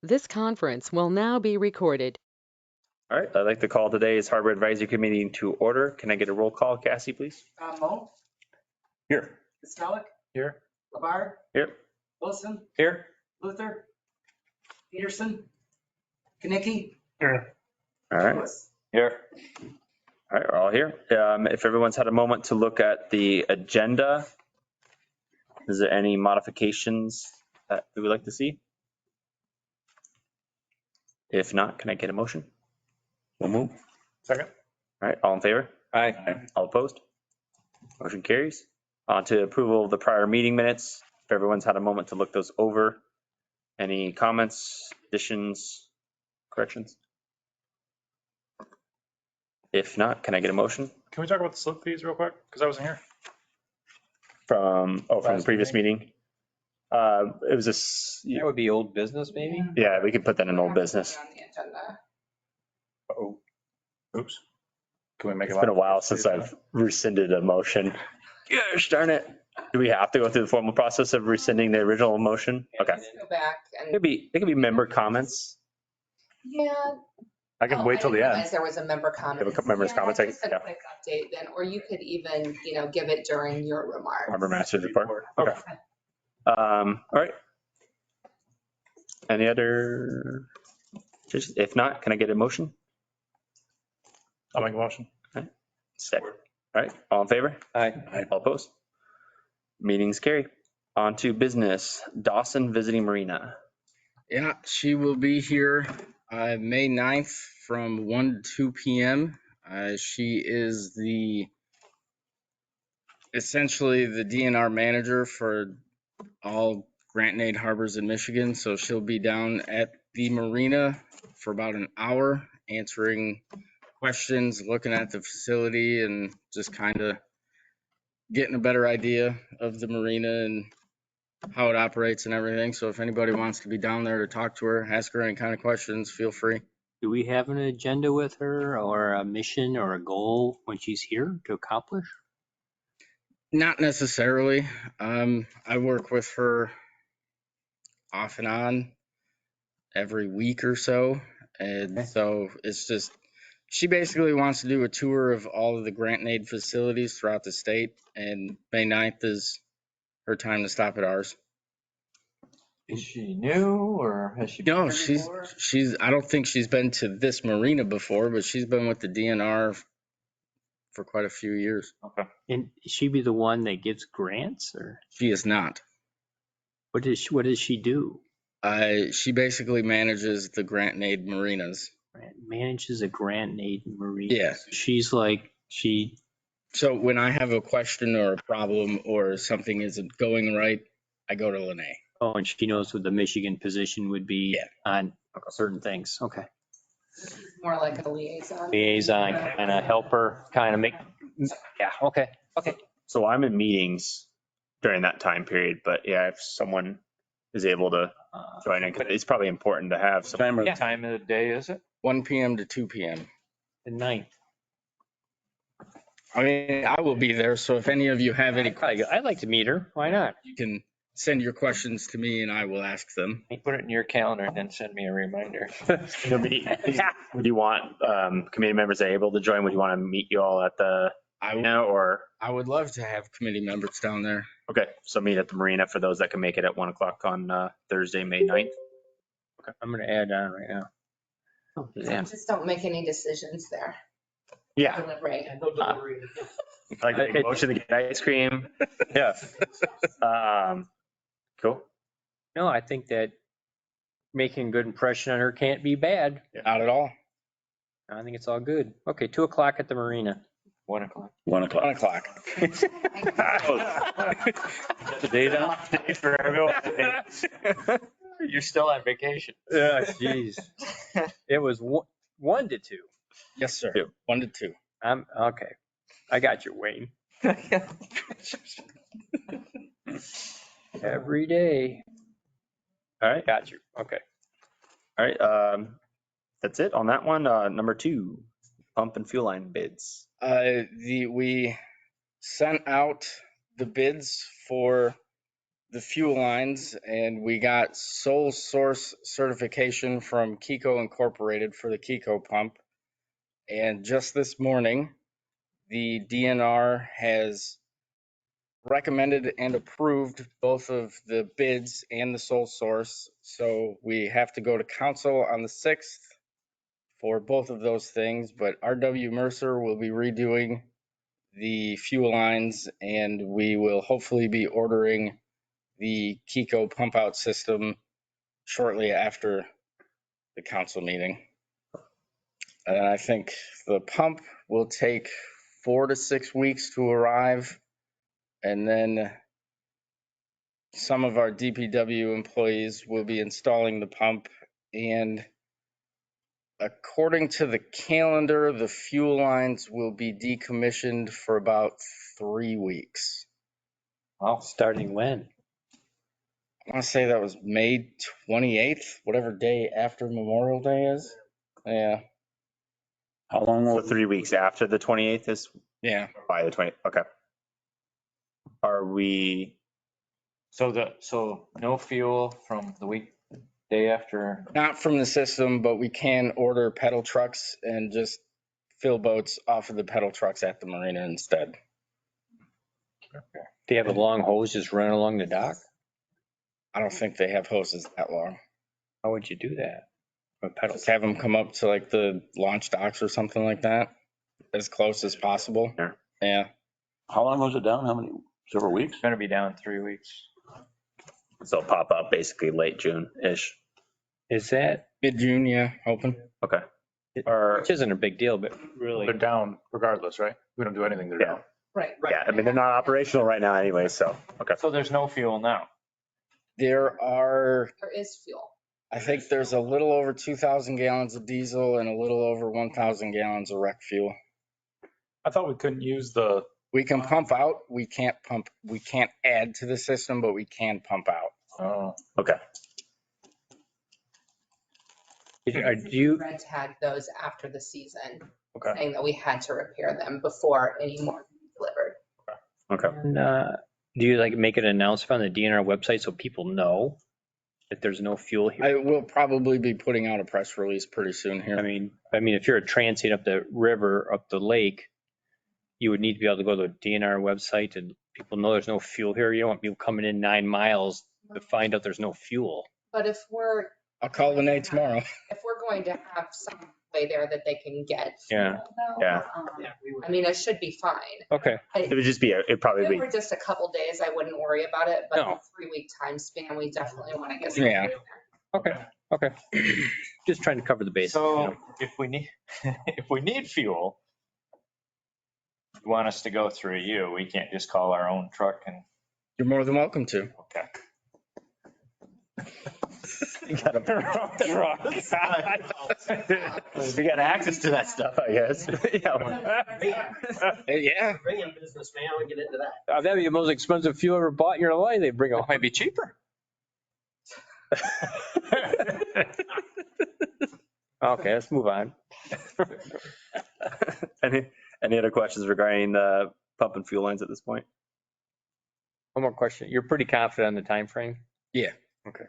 This conference will now be recorded. All right, I'd like to call today's Harbor Advisory Committee to order. Can I get a roll call, Cassie, please? Mo, Here. Stalik, Here. Labar, Here. Wilson, Here. Luther, Peterson, Kanicki. Here. All right. Here. All right, we're all here. If everyone's had a moment to look at the agenda, is there any modifications that we would like to see? If not, can I get a motion? We'll move. Second. All right, all in favor? Aye. All opposed? Motion carries. On to approval of the prior meeting minutes. If everyone's had a moment to look those over. Any comments, additions, corrections? If not, can I get a motion Can we talk about the slip fees real quick? Because I wasn't here. from the Last previous meeting? It was That would be old business, maybe? yeah, we could put that in old business. On the agenda. Uh-oh. Oops. Can we make it? It's been a while since I've rescinded a motion. Gosh darn it. Do we have to go through the formal process of rescinding the original motion? Okay. Let's go back It and. could be member comments. Yeah. I can wait till the I didn't end. realize there was a member comment. Have a couple members' comments, I- Just a yeah. quick update then, or you could even, give it during your remarks. Harbor Master's report. Okay. All right. Any other? If not, can I get a motion? I'll make a motion. Second. All right, all in favor? Aye. All opposed? Meetings carry. On to business. Dawson visiting Marina. Yeah, she will be here May 9th from 1 to 2 p.m. She is essentially the DNR manager for all grant and aid harbors in Michigan. So she'll be down at the marina for about an hour answering questions, looking at the facility, and just kind of getting a better idea of the marina and how it operates and everything. So if anybody wants to be down there to talk to her, ask her any kind of questions, feel free. Do we have an agenda with her or a mission or a goal when she's here to accomplish? Not necessarily. I work with her off and on every week or so. And so it's just, she basically wants to do a tour of all of the grant and aid facilities throughout the state. And May 9th is her time to stop at ours. Is she new or has she been No, here before? I don't think she's been to this marina before, but she's been with the DNR for quite a few years. Okay. And she be the one that gives grants or She is not. what does she do? She basically manages the grant and aid marinas. Manages a grant and aid marina. Yeah. She's like, So when I have a question or a problem or something isn't going right, I go to Linnae. oh, and she knows what the Michigan position would be on certain things. Okay. More like a liaison. Liaison, kind of helper, kind of make, yeah, okay. Okay. So I'm in meetings during that time period, but yeah, if someone is able to join in, 'cause it's probably important to have some. What time of the day is it? 1 p.m. to 2 p.m. The 9th. I mean, I will be there. So if any of you have any questions, I'd like to meet her. Why not? you can send your questions to me and I will ask them. Put it in your calendar and then send me a reminder. Would you want committee members that are able to join? Would you want to meet you all at the marina or? I would love to have committee members down there. Okay, so meet at the marina for those that can make it at 1 o'clock on Thursday, May 9th. Okay, I'm going to add on right now. Oh, damn. Just don't make any decisions there. Yeah. Deliberate. Like the motion to get ice cream. Yeah. Cool. No, I think that making a good impression on her can't be bad. Not at all. I think it's all good. Okay, 2 o'clock at the marina. 1 o'clock. 1 o'clock. The date on? For everyone. You're still on vacation. Yeah, jeez. It was 1 to 2. Yes, sir. 1 to 2. I'm okay. I got you, Wayne. Every day. All right. Got you. Okay. All right. That's it on that one. Number 2, pump and fuel line bids. We sent out the bids for the fuel lines, and we got sole source certification from Keco Incorporated for the Keco pump. And just this morning, the DNR has recommended and approved both of the bids and the sole source. So we have to go to council on the 6th for both of those things, but R.W. Mercer will be redoing the fuel lines, and we will hopefully be ordering the Keco pump out system shortly after the council meeting. And I think the pump will take 4 to 6 weeks to arrive, and then some of our DPW employees will be installing the pump, and according to the calendar, the fuel lines will be decommissioned for about 3 weeks. Wow. Starting when? I want to say that was May 28th, whatever day after Memorial Day is. Yeah. How long So will 3 weeks after the 28th is Yeah. by the 20th. Okay. Are we, so no fuel from the week day after? Not from the system, but we can order pedal trucks and just fill boats off of the pedal trucks at the marina instead. Do you have a long hose just running along the dock? I don't think they have hoses that long. How would you do that? A pedal. Just have them come up to like the launch docks or something like that, as close as possible. Sure. Yeah. How long was it down? How many? Several weeks? It's going to be down 3 weeks. so it'll pop up basically late June-ish. Is that, Mid-June, yeah, open. Okay. Or, which isn't a big deal, but really, They're down regardless, right? We don't do anything, they're Yeah. down. Right. yeah, I mean, they're not operational right now anyway, so, okay. So there's no fuel now. There are, There is fuel. I think there's a little over 2,000 gallons of diesel and a little over 1,000 gallons of rec fuel. I thought we couldn't use the, We can pump out, we can't add to the system, but we can pump out. oh, Okay. do you, Red tagged those after the season, okay. saying that we had to repair them before any more could be delivered. Okay. and, do you like make an announcement on the DNR website so people know that there's no fuel here? I will probably be putting out a press release pretty soon I here. mean, if you're a transient up the river, up the lake, you would need to be able to go to the DNR website and people know there's no fuel here. You don't want people coming in 9 miles to find out there's no fuel. But if we're, I'll call Linnae tomorrow. if we're going to have some way there that they can get Yeah. fuel, though, Yeah. I mean, it should be fine. Okay. It would just be, it'd probably If be, it were just a couple days, I wouldn't worry about it, but No. a 3-week time span, we definitely want to get some Yeah. fuel there. Okay. Just trying to cover the base. So if we need, if we need fuel, you want us to go through you. We can't just call our own truck and, You're more than welcome to. okay. you got access to that stuff, I guess. Yeah. Bring in business, man, we get into that. That'd be the most expensive fuel ever bought in your life. They bring It out. might be cheaper. Okay, let's move on. Any other questions regarding the pump and fuel lines at this point? One more question. You're pretty confident on the time frame? Yeah. Okay.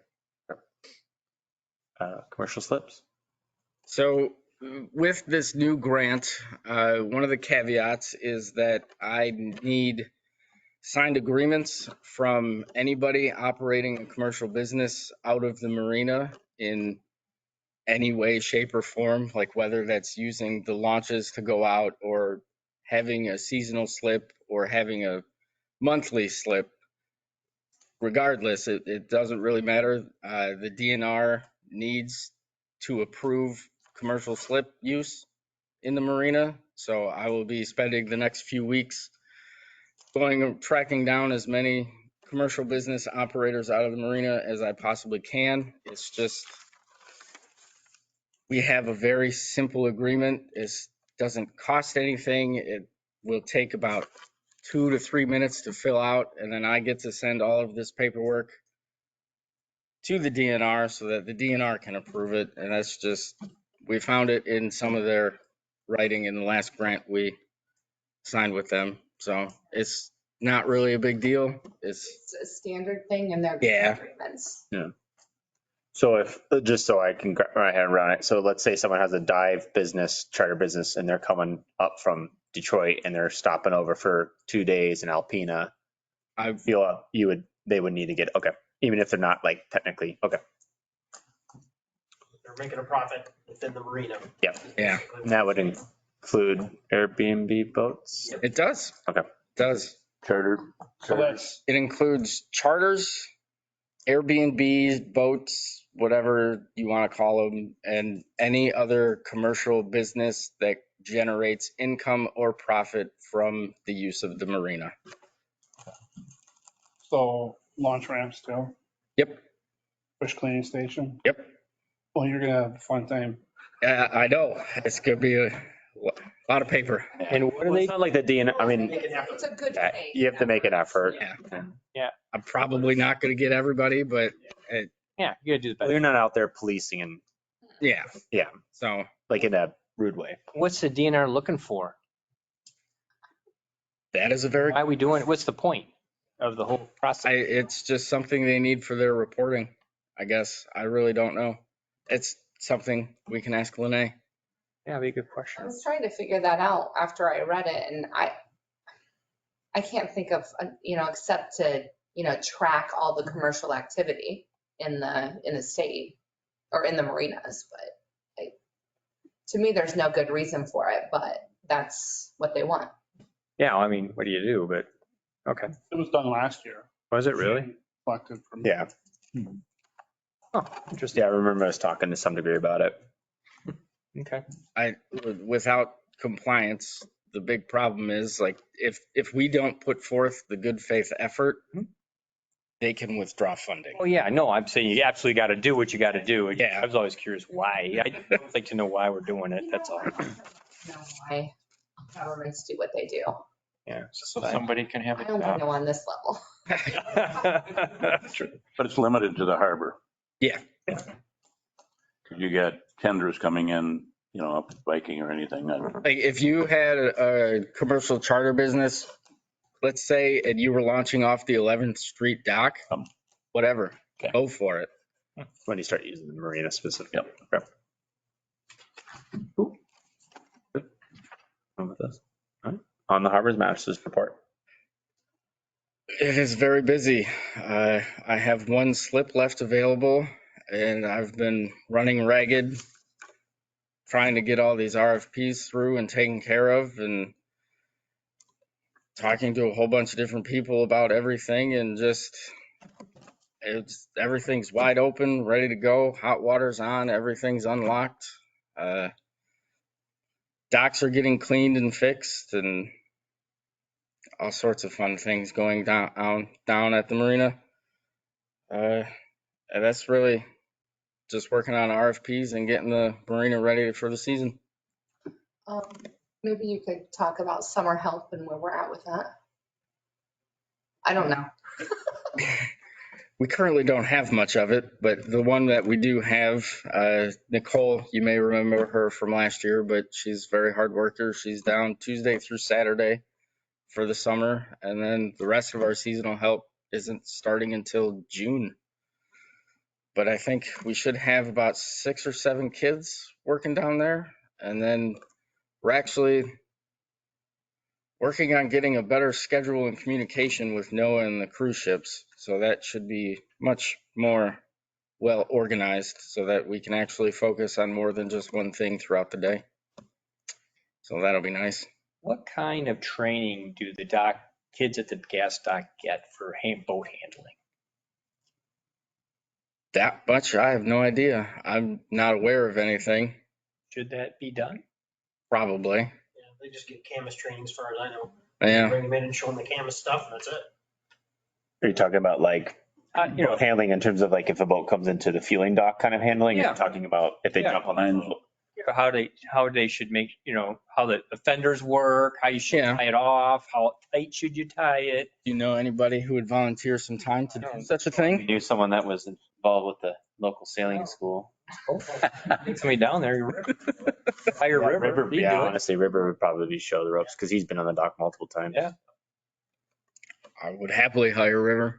Commercial slips? So with this new grant, one of the caveats is that I need signed agreements from anybody operating a commercial business out of the marina in any way, shape, or form, like whether that's using the launches to go out or having a seasonal slip or having a monthly slip. Regardless, it doesn't really matter. The DNR needs to approve commercial slip use in the marina. So I will be spending the next few weeks tracking down as many commercial business operators out of the marina as I possibly can. It's just, we have a very simple agreement. It doesn't cost anything. It will take about 2 to 3 minutes to fill out, and then I get to send all of this paperwork to the DNR so that the DNR can approve it. And that's just, we found it in some of their writing in the last grant we signed with them. So it's not really a big deal. It's, It's a standard thing in their Yeah. agreements. So if, just so I can get my head around it, so let's say someone has a dive business, charter business, and they're coming up from Detroit and they're stopping over for 2 days in Alpena, I feel they would need to get, okay, even if they're not like technically, okay. They're making a profit within the marina. Yeah. Yeah. And that would include Airbnb boats? It does. Okay. It does. Charter. So it includes charters, Airbnbs, boats, whatever you want to call them, and any other commercial business that generates income or profit from the use of the marina. So launch ramps too, Yep. fish cleaning station. Yep. Well, you're gonna have a fun time. I know. It's going to be a lot of paper. And what are Well, they? it's not like the DNR, I mean, Make an effort. It's a good yeah, thing. you have to make an effort. Yeah. I'm probably not going to get everybody, but Yeah, you gotta do the Well, best. you're not out there policing and yeah. Yeah. So like in a rude way. What's the DNR looking for? that is a very, Why are we doing it? What's the point of the whole process? it's just something they need for their reporting, I guess. I really don't know. It's something we can ask Linnae. Yeah, that'd be a good I question. was trying to figure that out after I read it, and I can't think of, except to, track all the commercial activity in the state or in the marinas, but to me, there's no good reason for it, but that's what they want. Yeah, I mean, what do you do? But, okay. It was done last year. Was it really? Collected from. Yeah. Oh, interesting. Yeah, I remember us talking to some degree about it. Okay. Without compliance, the big problem is like, if we don't put forth the good faith effort, they can withdraw funding. Oh, yeah, no, I'm saying you absolutely got to do what you got to do. Yeah. I was always curious why. I'd like to know why we're doing it. That's all. I don't know why governments do what they do. Yeah. So somebody can have I a only job. know on this level. But it's limited to the harbor. Yeah. You get tenders coming in, up Viking or anything. Like if you had a commercial charter business, let's say, and you were launching off the 11th Street dock, whatever, Okay. go for it. When you start using the marina specific. Yep. Okay. Cool. Good. On with this. All right. On the Harbor's Masters report. It is very busy. I have one slip left available, and I've been running ragged, trying to get all these RFPs through and taken care of, and talking to a whole bunch of different people about everything, and just everything's wide open, ready to go. Hot water's on, everything's unlocked. Docks are getting cleaned and fixed, and all sorts of fun things going down at the marina. And that's really just working on RFPs and getting the marina ready for the season. Maybe you could talk about summer help and where we're at with that. I don't know. We currently don't have much of it, but the one that we do have, Nicole, you may remember her from last year, but she's a very hard worker. She's down Tuesday through Saturday for the summer, and then the rest of our seasonal help isn't starting until June. But I think we should have about 6 or 7 kids working down there, and then we're actually working on getting a better schedule and communication with NOAA and the cruise ships. So that should be much more well organized so that we can actually focus on more than just one thing throughout the day. So that'll be nice. What kind of training do the kids at the gas dock get for boat handling? That much, I have no idea. I'm not aware of anything. Should that be done? Probably. Yeah, they just get camas training as far as I know. Yeah. Bring them in and show them the camas stuff, and that's it. Are you talking about like, boat handling in terms of like if a boat comes into the fueling dock kind of handling? Yeah. You're talking about if they Yeah. jump on the boat? How they should make, how the fenders work, how you should Yeah. tie it off, how tight should you tie it? Do you know anybody who would volunteer some time to do such a thing? We knew someone that was involved with the local sailing school. Get somebody down there. Hire River. he'd Yeah, do it. honestly, River would probably show the ropes because he's been on the dock multiple times. Yeah. I would happily hire River.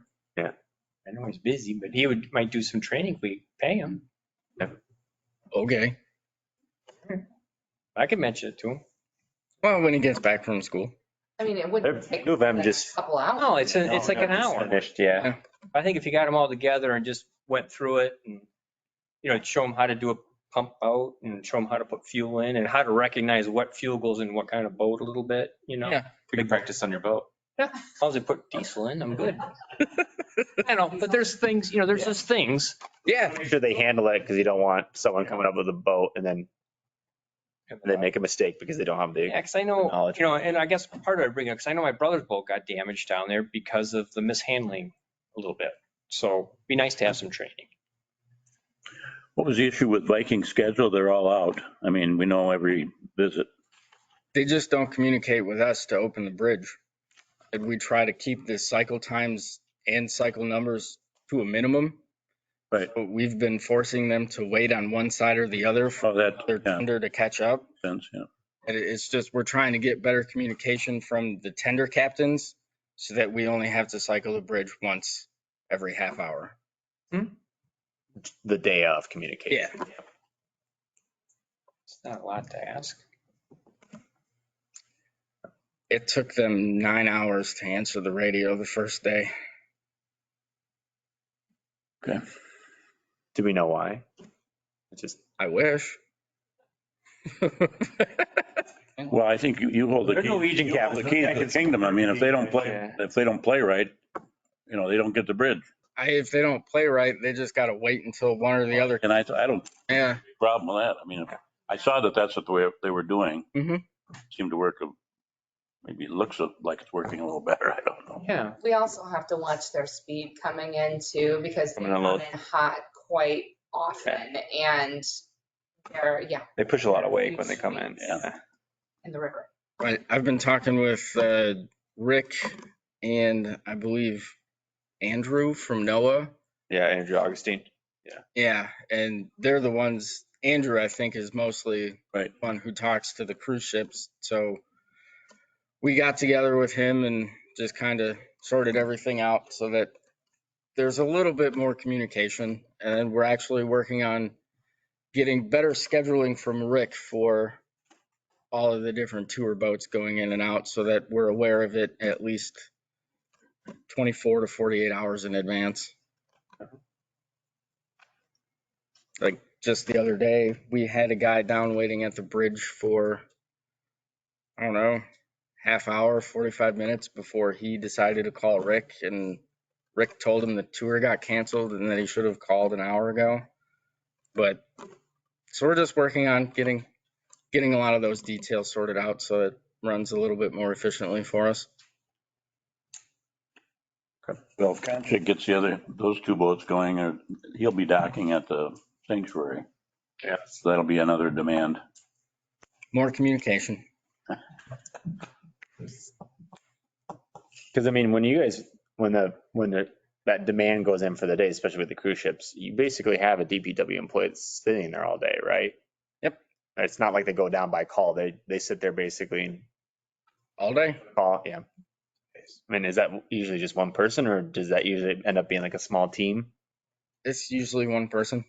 I know he's busy, but he might do some training if we pay him. Okay. I can mention it to him. Well, when he gets back from school. I mean, it wouldn't take Two of them like just a couple hours. No, it's like an hour. finished, yeah. I think if you got them all together and just went through it and, show them how to do a pump out and show them how to put fuel in and how to recognize what fuel goes in what kind of boat a little bit, Yeah. We can practice on your boat. Yeah, as long as they put diesel in, I'm good. I know, but there's things, there's just things. Yeah. Make sure they handle it because you don't want someone coming up with a boat and then they make a mistake because they don't have the Yeah, because I know, knowledge. and I guess part of it I bring up, because I know my brother's boat got damaged down there because of the mishandling a little bit. So be nice to have some training. What was the issue with Viking schedule? They're all out. I mean, we know every visit. They just don't communicate with us to open the bridge. And we try to keep the cycle times and cycle numbers to a minimum. Right. But we've been forcing them to wait on one side or the other for Oh, that, their yeah, tender to catch up. sense, yeah. And it's just, we're trying to get better communication from the tender captains so that we only have to cycle the bridge once every half hour. The day of communication. Yeah. It's not a lot to ask. It took them 9 hours to answer the radio the first day. Okay. Do we know why? It's just, I wish. Well, I think you hold the There's key. Norwegian You hold the key to the captains. kingdom. I mean, if they don't Yeah. play right, they don't get the bridge. If they don't play right, they just got to wait until one or the other. And I don't Yeah. have a problem with that. I mean, I saw that that's what the way they were doing. Mhm. Seemed to work. Maybe it looks like it's working a little better. I don't know. Yeah. We also have to watch their speed coming in too, because they Coming in come low. in hot quite often and they're, they push a lot of wake when they come in. Yeah. in the river. I've been talking with Rick and I believe Andrew from NOAA. Yeah, Andrew Augustine. Yeah, and they're the ones, Andrew, I think, is mostly Right. the one who talks to the cruise ships. So we got together with him and just kind of sorted everything out so that there's a little bit more communication. And we're actually working on getting better scheduling from Rick for all of the different tour boats going in and out so that we're aware of it at least 24 to 48 hours in advance. Like just the other day, we had a guy down waiting at the bridge for, I don't know, half hour, 45 minutes before he decided to call Rick. And Rick told him the tour got canceled and that he should have called an hour ago. But so we're just working on getting a lot of those details sorted out so it runs a little bit more efficiently for us. Well, if Conchik gets those two boats going, he'll be docking at the sanctuary. Yeah. So that'll be another demand. More communication. Because I mean, when you guys, that demand goes in for the day, especially with the cruise ships, you basically have a DPW employee that's sitting there all day, right? Yep. It's not like they go down by call. They sit there basically and All day? call. Yeah. I mean, is that usually just one person or does that usually end up being like a small team? It's usually one person.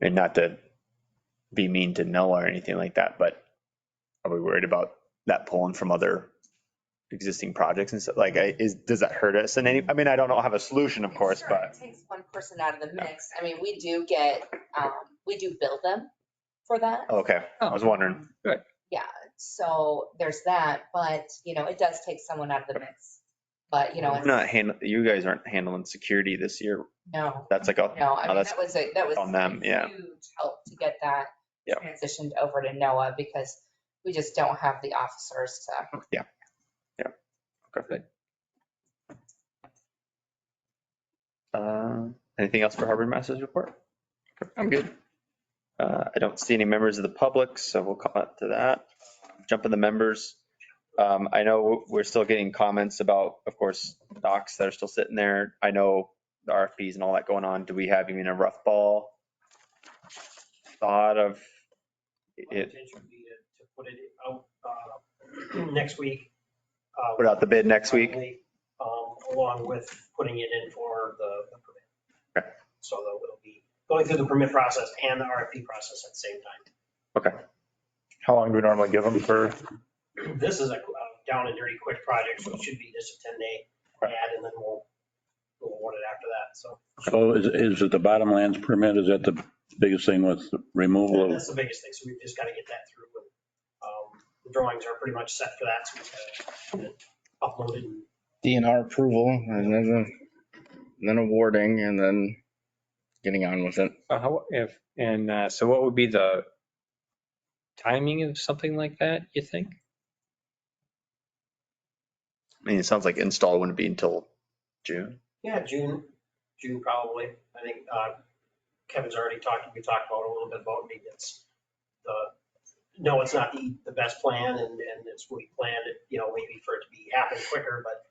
And not to be mean to Noah or anything like that, but are we worried about that pulling from other existing projects and stuff? Like, does that hurt us in any? I mean, I don't have a solution, of course, Sure, but it takes one person out of the mix. I mean, we do bill them for that. okay. I was wondering. So there's that, but it does take someone out of the mix. But You guys aren't handling security this year. no, That's like no, I mean, that's that was on them, a yeah. huge help to get that Yeah. transitioned over to NOAA because we just don't have the officers to. okay. Anything else for Harbor Master's report? I'm good. I don't see any members of the public, so we'll come up to that. Jump in the members. I know we're still getting comments about, of course, docks that are still sitting there. I know the RFPs and all that going on. Do we have even a rough ball thought of My it? intention would be to put it out next week Put out the bid next week? Probably, along with putting it in for the permit. Okay. So that it'll be going through the permit process and the RFP process at the same time. Okay. How long do we normally give them for? This is a down and dirty quick project, so it should be just a 10-day ad, and then we'll award it after that, so. So is it the bottomlands permit? Is that the biggest thing with the removal of? That's the biggest thing, so we've just got to get that through. And the drawings are pretty much set for that, so we've got to upload it. DNR approval and then awarding and then getting on with it. So what would be the timing of something like that, you think? I mean, it sounds like install wouldn't be until June. Yeah, June probably. I think Kevin's already we talked about a little bit about maybe it's no, it's not the best plan, and it's we planned it, maybe for it to be happen quicker, but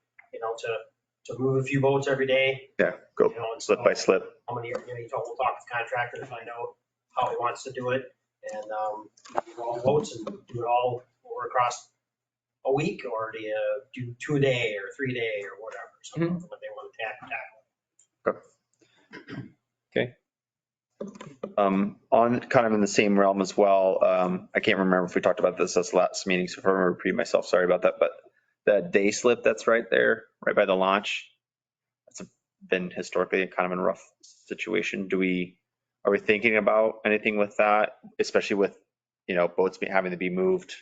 to move a few boats every day. Yeah, go and slip by slip. How many, we'll talk with the contractor to find out how he wants to do it, and do all the boats and do it all over across a week, or do you do 2 day or 3 day or whatever, so what they want to tackle. Okay. On kind of in the same realm as well, I can't remember if we talked about this last meeting, so if I remember repeating myself, sorry about that, but the day slip that's right there, right by the launch, that's been historically kind of a rough situation. Are we thinking about anything with that, especially with, boats having to be moved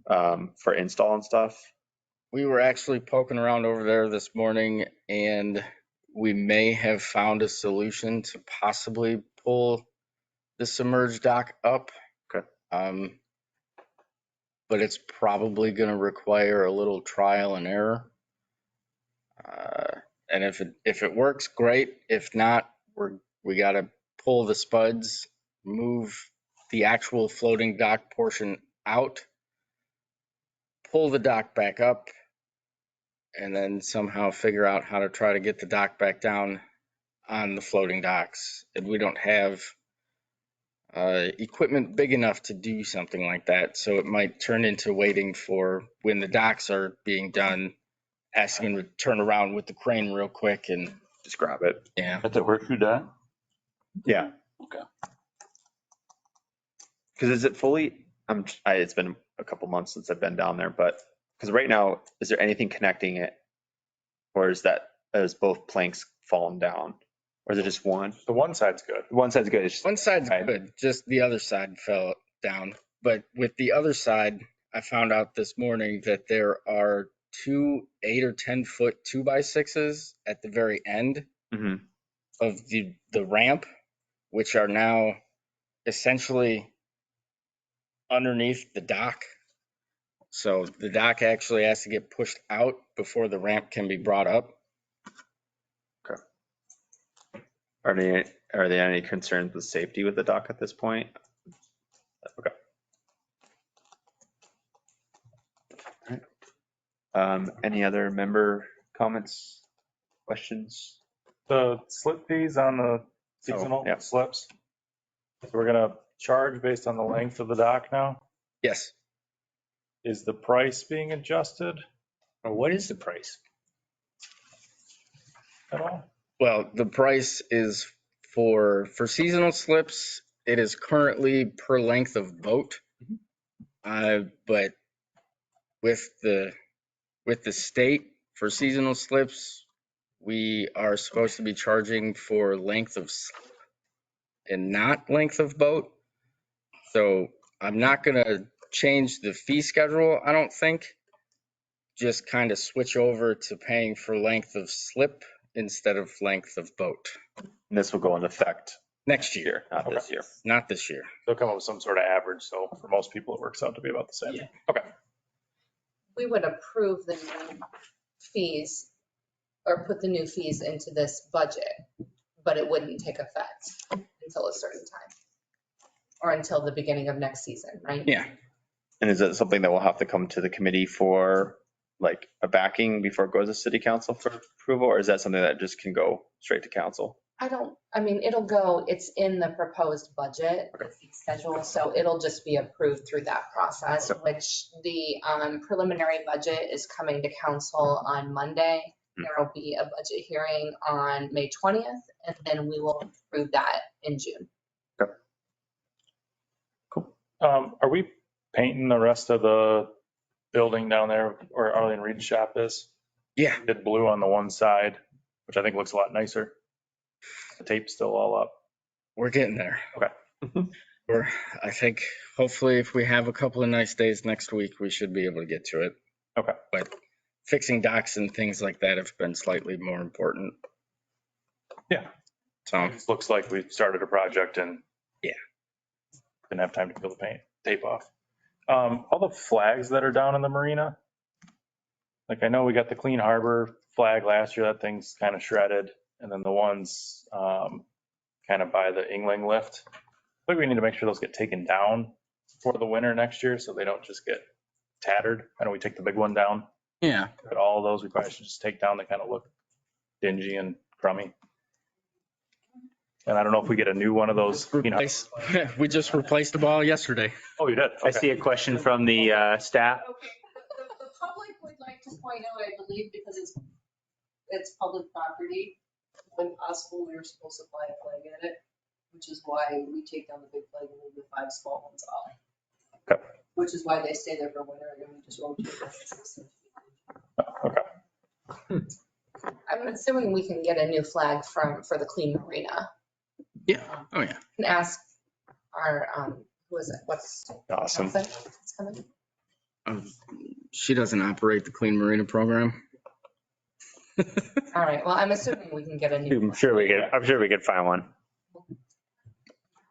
for install and stuff? We were actually poking around over there this morning and we may have found a solution to possibly pull the submerged dock up. Okay. But it's probably going to require a little trial and error. And if it works, great. If not, we got to pull the spuds, move the actual floating dock portion out, pull the dock back up, and then somehow figure out how to try to get the dock back down on the floating docks. And we don't have equipment big enough to do something like that. So it might turn into waiting for when the docks are being done, asking them to turn around with the crane real quick and just grab it. Yeah. At the horseshoe dock? Yeah. Okay. Because is it fully, it's been a couple months since I've been down there, but because right now, is there anything connecting it? Or is both planks fallen down? Or is it just one? The one side's good. One side's good. One side's good, just the other side fell down. But with the other side, I found out this morning that there are 2 8 or 10 foot 2x6s at the very end of the ramp, which are now essentially underneath the dock. So the dock actually has to get pushed out before the ramp can be brought up. Okay. Are there any concerns with safety with the dock at this point? Okay. All right. Any other member comments, questions? The slip fees on the seasonal yeah. slips. So we're gonna charge based on the length of the dock now. Yes. Is the price being adjusted Or what is the price? at all? Well, the price is for seasonal slips, it is currently per length of boat. But with the state for seasonal slips, we are supposed to be charging for length of slip and not length of boat. So I'm not going to change the fee schedule, I don't think. Just kind of switch over to paying for length of slip instead of length of boat. And this will go into effect Next year, not this year. not this year. They'll come up with some sort of average. So for most people, it works out to be about the same. Yeah. Okay. We would approve the new fees or put the new fees into this budget, but it wouldn't take effect until a certain time or until the beginning of next season, right? Yeah. And is it something that will have to come to the committee for like a backing before it goes to city council for approval? Or is that something that just can go straight to council? I mean, it's in the proposed budget, the fee schedule, so it'll just be approved through that process, which the preliminary budget is coming to council on Monday. There will be a budget hearing on May 20th, and then we will approve that in June. Are we painting the rest of the building down there where Arlene Reed's shop is? Yeah, Did blue on the one side, which I think looks a lot nicer. The tape's still all up. we're getting there. Okay. I think hopefully if we have a couple of nice days next week, we should be able to get to it. Okay. But fixing docks and things like that have been slightly more important. Yeah. So It looks like we started a project and yeah, didn't have time to peel the tape off. All the flags that are down in the marina, like I know we got the Clean Harbor flag last year, that thing's kind of shredded. And then the ones kind of by the Ingling lift. I think we need to make sure those get taken down for the winter next year so they don't just get tattered. I know we take the big one down, yeah. but all of those we probably should just take down. They kind of look dingy and crummy. And I don't know if we get a new one of those. We just replaced the ball yesterday. Oh, you did? I see a question from the staff. Okay, the public would like to point out, I believe, because it's public property, when possible, we were supposed to fly a flag at it, which is why we take down the big flag and leave the 5 small ones off. Okay. Which is why they stay there for winter, and we just rotate them. Okay. I'm assuming we can get a new flag for the Clean Marina. Yeah. Oh yeah. And ask our, who is it? What's Dawson. It's coming? She doesn't operate the Clean Marina program. All right, well, I'm assuming we can get a new. I'm sure we could find one.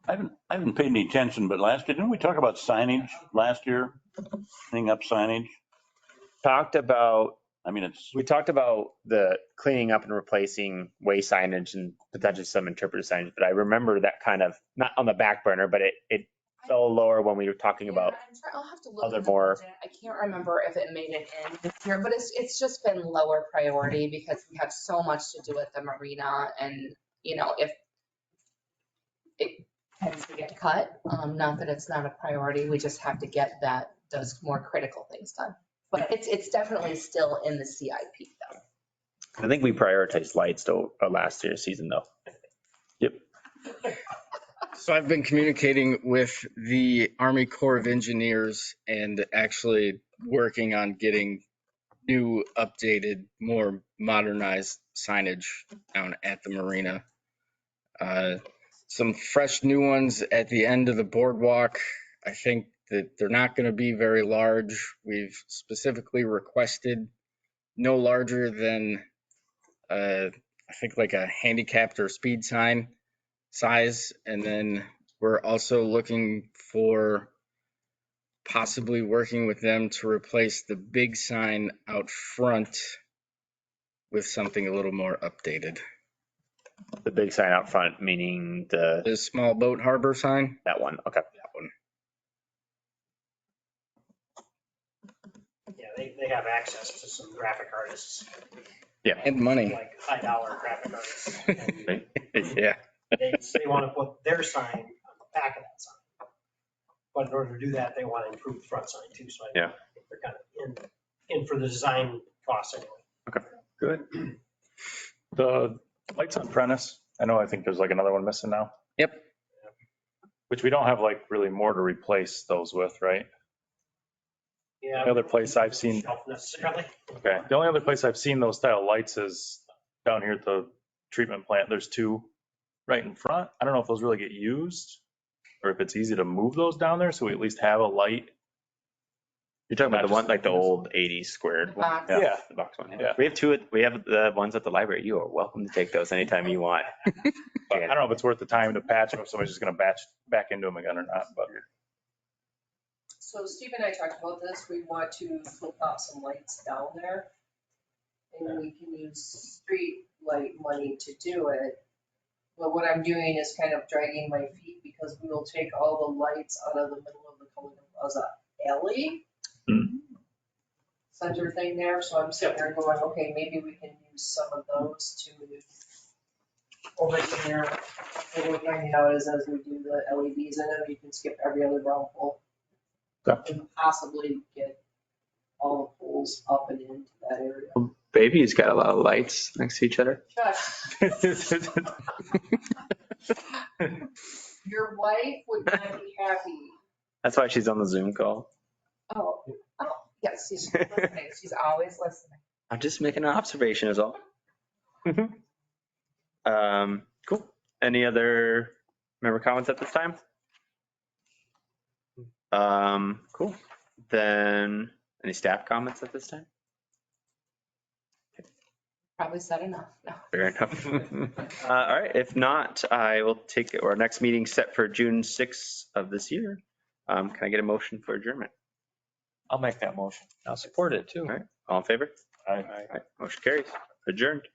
I haven't paid any attention, but last year, didn't we talk about signage last year? Cleaning up signage? We talked about the cleaning up and replacing way signage and potentially some interpretive signage, but I remember that kind of, not on the back burner, but it fell lower when we were talking about I'll have to look other at the more. budget. I can't remember if it made it in this year, but it's just been lower priority because we have so much to do with the marina, and if it tends to get cut, not that it's not a priority, we just have to get those more critical things done. But it's definitely still in the CIP though. I think we prioritized lights to last year's season though. Yep. So I've been communicating with the Army Corps of Engineers and actually working on getting new, updated, more modernized signage down at the marina. Some fresh new ones at the end of the boardwalk. I think that they're not going to be very large. We've specifically requested no larger than, I think like a handicapped or speed sign size. And then we're also looking for possibly working with them to replace the big sign out front with something a little more updated. The big sign out front, meaning The small boat harbor sign? that one. Okay. That one. Yeah, they have access to some graphic artists, And money. like high-dollar graphic artists. Yeah. They want to put their sign on the back of that sign. But in order to do that, they want to improve the front sign too, so I think they're kind of in for the design costs anyway. Good. The lights on Prentice, I think there's like another one missing now. Yep. Which we don't have like really more to replace those with, right? Yeah. The other place I've seen. Shelf necessarily. Okay. The only other place I've seen those style lights is down here at the treatment plant. There's 2 right in front. I don't know if those really get used or if it's easy to move those down there so we at least have a light. You're talking about the one, like the old 80s squared one? box. Yeah. The box one. Yeah. We have the ones at the library. You are welcome to take those anytime you want. But I don't know if it's worth the time to patch them, if somebody's just going to batch back into them again or not, but. So Steve and I talked about this, we want to flip off some lights down there. And we can use street light money to do it. But what I'm doing is kind of dragging my feet because we will take all the lights out of the middle of the Kalina Plaza alley. Center thing there, so I'm sitting there going, okay, maybe we can use some of those to over here. What we're finding out is as we do the LEDs in them, you can skip every other brown pole. And possibly get all the poles up and into that area. Baby's got a lot of lights next to each other. Shush, your wife would not be happy. That's why she's on the Zoom call. Oh, yes, she's listening. She's always listening. I'm just making an observation is all. Cool. Any other member comments at this time? Cool. Then any staff comments at this time? Probably said enough. No. Fair enough. All right. If not, I will take it. Our next meeting set for June 6th of this year. Can I get a motion for adjournment? I'll make that motion. I'll support it too. All right. All in favor? Aye. All right. Motion carries. Adjourned.